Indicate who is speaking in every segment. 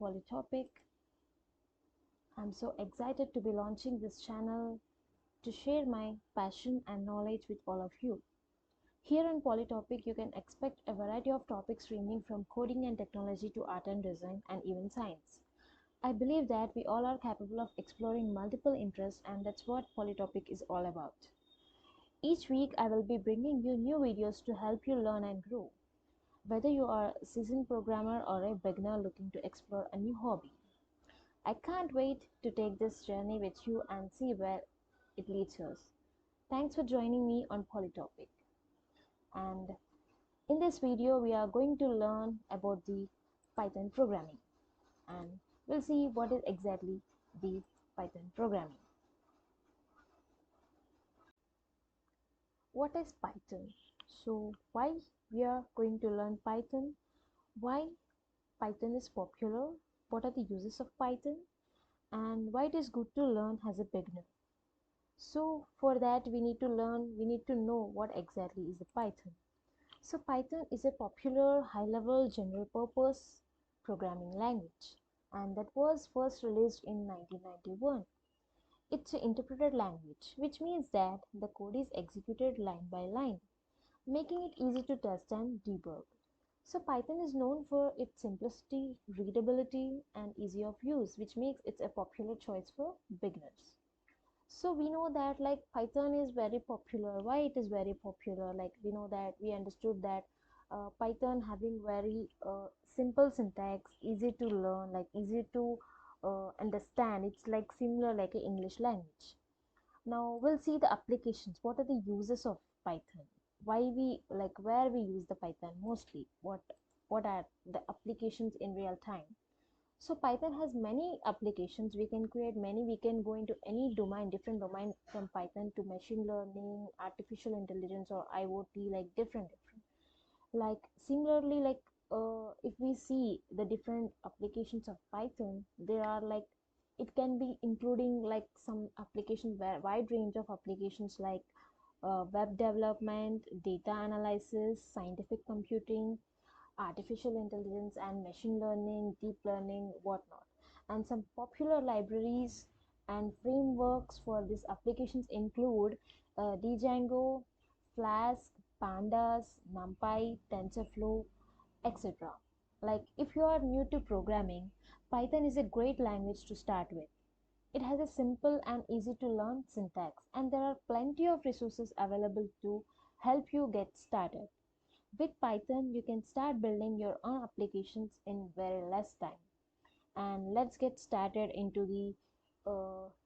Speaker 1: Polytopic. I'm so excited to be launching this channel to share my passion and knowledge with all of you. Here on Polytopic, you can expect a variety of topics ranging from coding and technology to art and design and even science. I believe that we all are capable of exploring multiple interests, and that's what Polytopic is all about. Each week, I will be bringing you new videos to help you learn and grow, whether you are a seasoned programmer or a beginner looking to explore a new hobby. I can't wait to take this journey with you and see where it leads us. Thanks for joining me on Polytopic. And in this video, we are going to learn about the Python programming, and we'll see what is exactly the Python programming. What is Python? So why we are going to learn Python? Why Python is popular? What are the uses of Python? And why it is good to learn as a beginner? So for that we need to know what exactly is the Python. So Python is a popular high-level general purpose programming language, and that was first released in 1991. It's an interpreted language, which means that the code is executed line by line, making it easy to test and debug. So Python is known for its simplicity, readability, and ease of use, which makes it a popular choice for beginners. So we know that like Python is very popular. Why it is very popular? Like we understood that Python having very simple syntax, easy to learn, like easy to understand. It's like similar like an English language. Now we'll see the applications. What are the uses of Python? Why we like where we use the Python mostly? What are the applications in real time? So Python has many applications. We can create many. We can go into any domain, different domain from Python to machine learning, artificial intelligence, or IoT, like different. Like similarly, like if we see the different applications of Python, there are like it can be including like some applications, where wide range of applications like web development, data analysis, scientific computing, artificial intelligence and machine learning, deep learning, whatnot. And some popular libraries and frameworks for these applications include Django, Flask, Pandas, NumPy, TensorFlow, etc. Like if you are new to programming, Python is a great language to start with. It has a simple and easy to learn syntax, and there are plenty of resources available to help you get started. With Python, you can start building your own applications in very less time. And let's get started into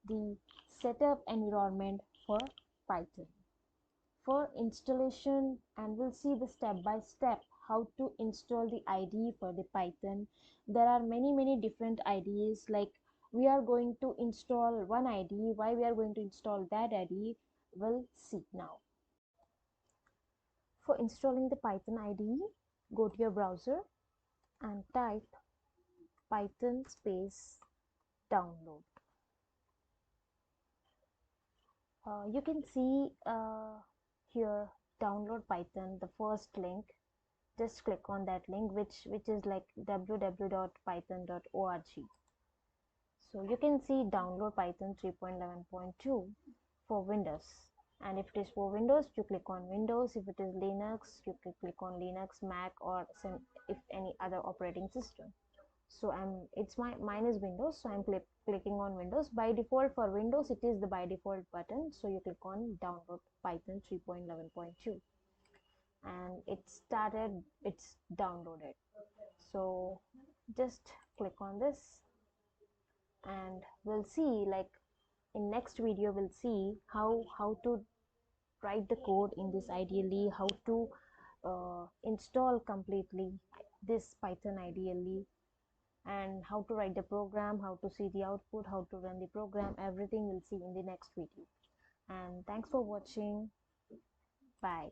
Speaker 1: the setup environment for Python. For installation, and we'll see the step by step how to install the IDE for the Python. There are many different IDEs. Like we are going to install one IDE. Why we are going to install that IDE, we'll see now. For installing the Python IDE, go to your browser and type Python space download. You can see here download Python, the first link. Just click on that link, which is like www.python.org. So you can see download Python 3.11.2 for Windows. And if it is for Windows, you click on Windows. If it is Linux, you can click on Linux, Mac, or if any other operating system. So mine is Windows, so I'm clicking on Windows. By default for Windows, it is the by default button. So you click on download Python 3.11.2, and it's downloaded. So just click on this, and we'll see, like in next video we'll see how to write the code in this ideally, how to install completely this Python ideally, and how to write the program, how to see the output, how to run the program. Everything we'll see in the next video. And thanks for watching. Bye.